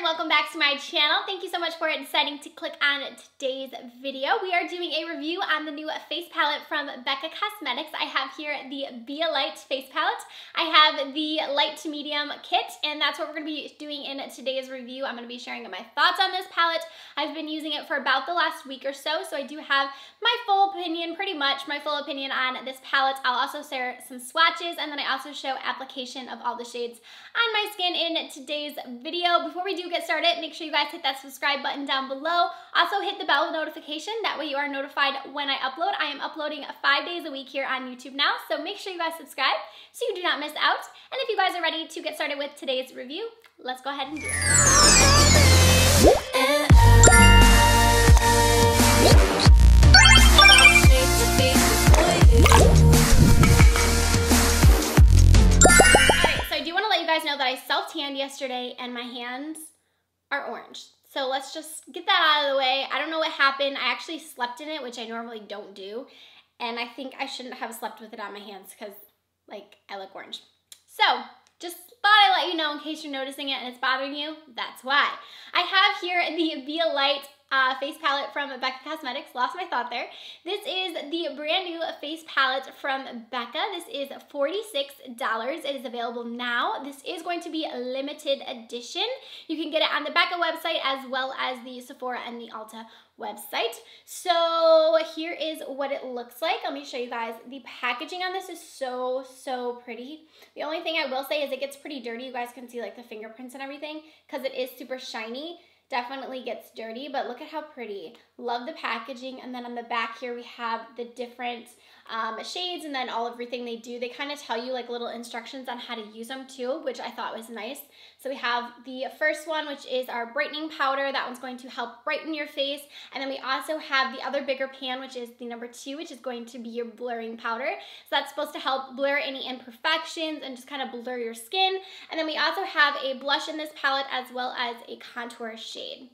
welcome back to my channel. Thank you so much for deciding to click on today's video. We are doing a review on the new face palette from Becca Cosmetics. I have here the Be a Light face palette. I have the light to medium kit, and that's what we're going to be doing in today's review. I'm going to be sharing my thoughts on this palette. I've been using it for about the last week or so I do have my full opinion, pretty much my full opinion on this palette. I'll also share some swatches, and then I also show application of all the shades on my skin in today's video. Before we do get started, make sure you guys hit that subscribe button down below. Also hit the bell notification, that way you are notified when I upload. I am uploading 5 days a week here on YouTube now, so make sure you guys subscribe so you do not miss out. And if you guys are ready to get started with today's review, let's go ahead and do it. Know that I self-tanned yesterday and my hands are orange. So let's just get that out of the way. I don't know what happened. I actually slept in it, which I normally don't do. And I think I shouldn't have slept with it on my hands because, like, I look orange. So just thought I'd let you know in case you're noticing it and it's bothering you. That's why. I have here the Be a Light face palette from Becca Cosmetics. Lost my thought there. This is the brand new face palette from Becca. This is $46. It is available now. This is going to be a limited edition. You can get it on the Becca website as well as the Sephora and the Ulta website. So here is what it looks like. Let me show you guys. The packaging on this is so pretty. The only thing I will say is it gets pretty dirty. You guys can see like the fingerprints and everything because it is super shiny. Definitely gets dirty, but look at how pretty. Love the packaging. And then on the back here we have the different shades and then everything they do. They kind of tell you like little instructions on how to use them too, which I thought was nice. So we have the first one, which is our brightening powder. That one's going to help brighten your face. And then we also have the other bigger pan, which is the number 2, which is going to be your blurring powder. So that's supposed to help blur any imperfections and just kind of blur your skin. And then we also have a blush in this palette as well as a contour shade.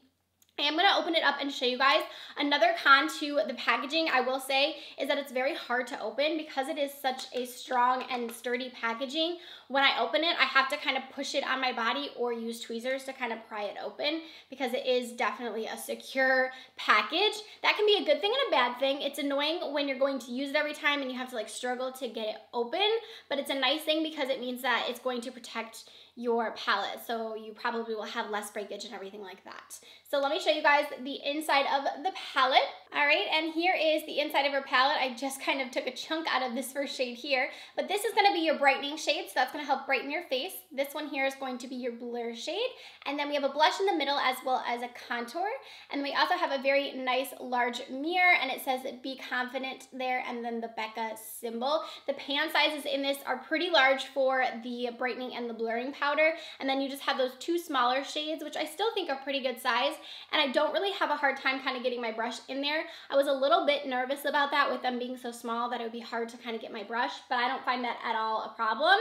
I am going to open it up and show you guys. Another con to the packaging, I will say, is that it's very hard to open because it is such a strong and sturdy packaging. When I open it, I have to kind of push it on my body or use tweezers to kind of pry it open because it is definitely a secure package. That can be a good thing and a bad thing. It's annoying when you're going to use it every time and you have to like struggle to get it open, but it's a nice thing because it means that it's going to protect your palette, so you probably will have less breakage and everything like that. So let me show you guys the inside of the palette. All right, and here is the inside of our palette. I just kind of took a chunk out of this first shade here, but this is going to be your brightening shade, so that's going to help brighten your face. This one here is going to be your blur shade, and then we have a blush in the middle as well as a contour, and we also have a very nice large mirror, and it says be confident there, and then the Becca symbol. The pan sizes in this are pretty large for the brightening and the blurring powder, and then you just have those 2 smaller shades, which I still think are pretty good size, and I don't really have a hard time kind of getting my brush in there. I was a little bit nervous about that with them being so small that it would be hard to kind of get my brush, but I don't find that at all a problem.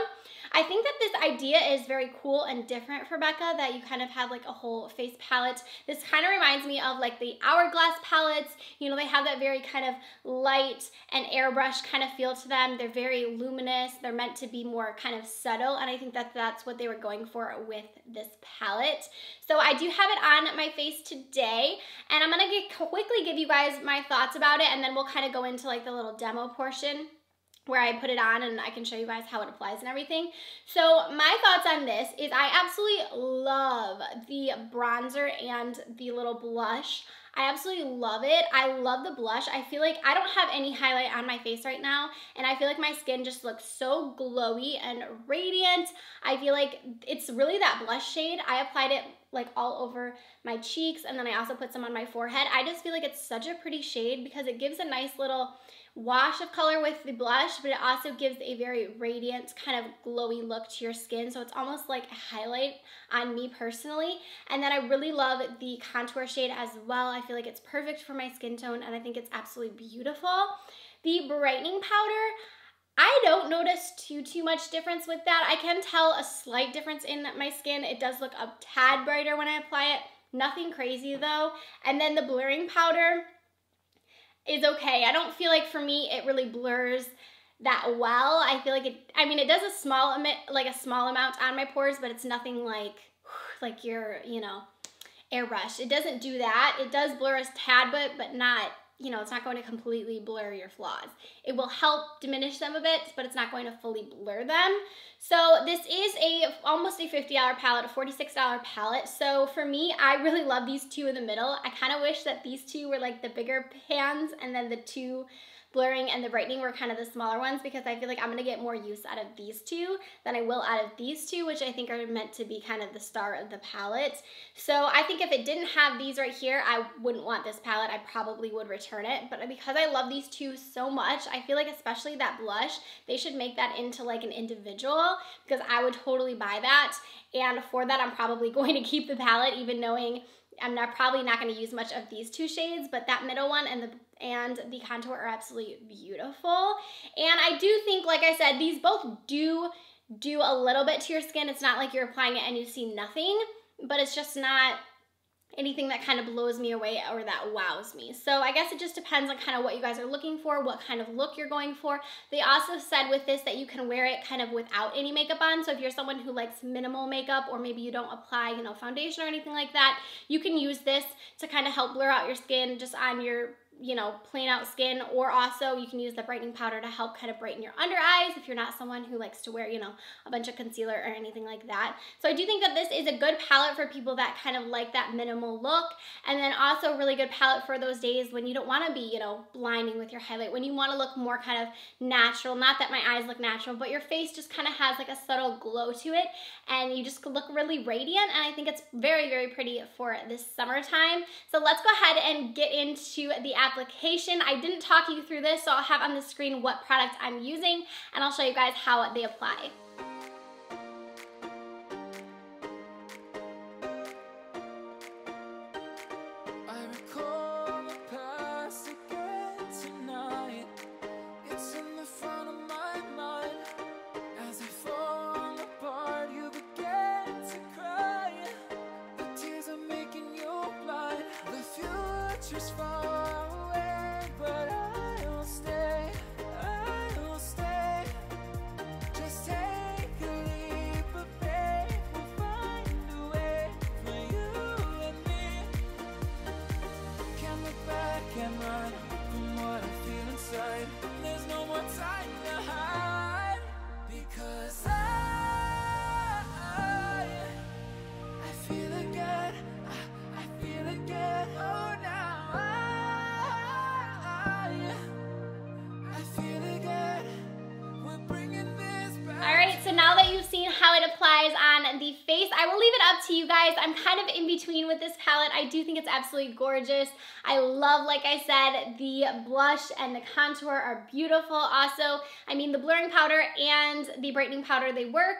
I think that this idea is very cool and different for Becca, that you kind of have like a whole face palette. This kind of reminds me of like the Hourglass palettes. You know, they have that very kind of light and airbrush kind of feel to them. They're very luminous. They're meant to be more kind of subtle, and I think that that's what they were going for with this palette. So I do have it on my face today, and I'm gonna quickly give you guys my thoughts about it, and then we'll kind of go into like the little demo portion where I put it on and I can show you guys how it applies and everything. So my thoughts on this is I absolutely love the bronzer and the little blush. I absolutely love it. I love the blush. I feel like I don't have any highlight on my face right now, and I feel like my skin just looks so glowy and radiant. I feel like it's really that blush shade. I applied it like all over my cheeks, and then I also put some on my forehead. I just feel like it's such a pretty shade because it gives a nice little wash of color with the blush, but it also gives a very radiant kind of glowy look to your skin, so it's almost like a highlight on me personally. And then I really love the contour shade as well. I feel like it's perfect for my skin tone, and I think it's absolutely beautiful. The brightening powder, I don't notice too much difference with that. I can tell a slight difference in my skin. It does look a tad brighter when I apply it. Nothing crazy though. And then the blurring powder is okay. I don't feel like for me it really blurs that well. I feel like it does a small amount on my pores, but it's nothing like you're, you know, airbrush. It doesn't do that. It does blur a tad bit, but not, you know, it's not going to completely blur your flaws. It will help diminish them a bit, but it's not going to fully blur them. So this is almost a $50 palette, a $46 palette. So for me, I really love these two in the middle. I kind of wish that these two were like the bigger pans, and then the two blurring and the brightening were kind of the smaller ones, because I feel like I'm gonna get more use out of these two than I will out of these two, which I think are meant to be kind of the star of the palette. So I think if it didn't have these right here, I wouldn't want this palette. I probably would return it. But because I love these two so much, I feel like especially that blush, they should make that into like an individual, because I would totally buy that. And for that, I'm probably going to keep the palette, even knowing I'm probably not going to use much of these two shades, but that middle one and the contour are absolutely beautiful. And I do think, like I said, these both do a little bit to your skin. It's not like you're applying it and you see nothing, but it's just not anything that kind of blows me away or that wows me. So I guess it just depends on kind of what you guys are looking for, what kind of look you're going for. They also said with this that you can wear it kind of without any makeup on. So if you're someone who likes minimal makeup, or maybe you don't apply, you know, foundation or anything like that, you can use this to kind of help blur out your skin just on your, you know, plain out skin. Or also you can use the brightening powder to help kind of brighten your under eyes if you're not someone who likes to wear, you know, a bunch of concealer or anything like that. So I do think that this is a good palette for people that kind of like that minimal look, and then also a really good palette for those days when you don't want to be, you know, blinding with your highlight, when you want to look more kind of natural. Not that my eyes look natural, but your face just kind of has like a subtle glow to it, and you just look really radiant, and I think it's very, very pretty for this summertime. So let's go ahead and get into the application. I didn't talk you through this, so I'll have on the screen what product I'm using, and I'll show you guys how they apply. So now that you've seen how it applies on the face, I will leave it up to you guys. I'm kind of in between with this palette. I do think it's absolutely gorgeous. I love, like I said, the blush and the contour are beautiful. Also, I mean, the blurring powder and the brightening powder, they work.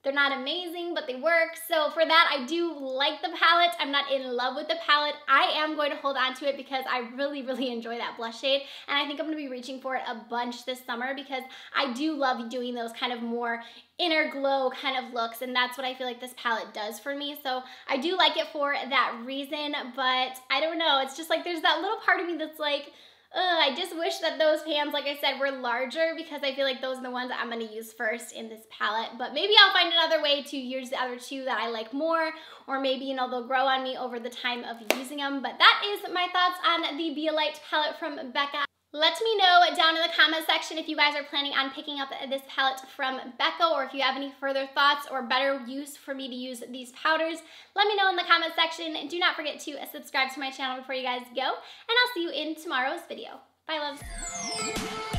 They're not amazing, but they work. So for that, I do like the palette. I'm not in love with the palette. I am going to hold on to it because I really, really enjoy that blush shade. And I think I'm gonna be reaching for it a bunch this summer, because I do love doing those kind of more inner glow kind of looks. And that's what I feel like this palette does for me. So I do like it for that reason, but I don't know. It's just like, there's that little part of me that's like, I just wish that those pans, like I said, were larger, because I feel like those are the ones that I'm going to use first in this palette. But maybe I'll find another way to use the other two that I like more, or maybe, you know, they'll grow on me over the time of using them. But that is my thoughts on the Be a Light palette from Becca. Let me know down in the comment section if you guys are planning on picking up this palette from Becca, or if you have any further thoughts or better use for me to use these powders. Let me know in the comment section. Do not forget to subscribe to my channel before you guys go, and I'll see you in tomorrow's video. Bye, loves.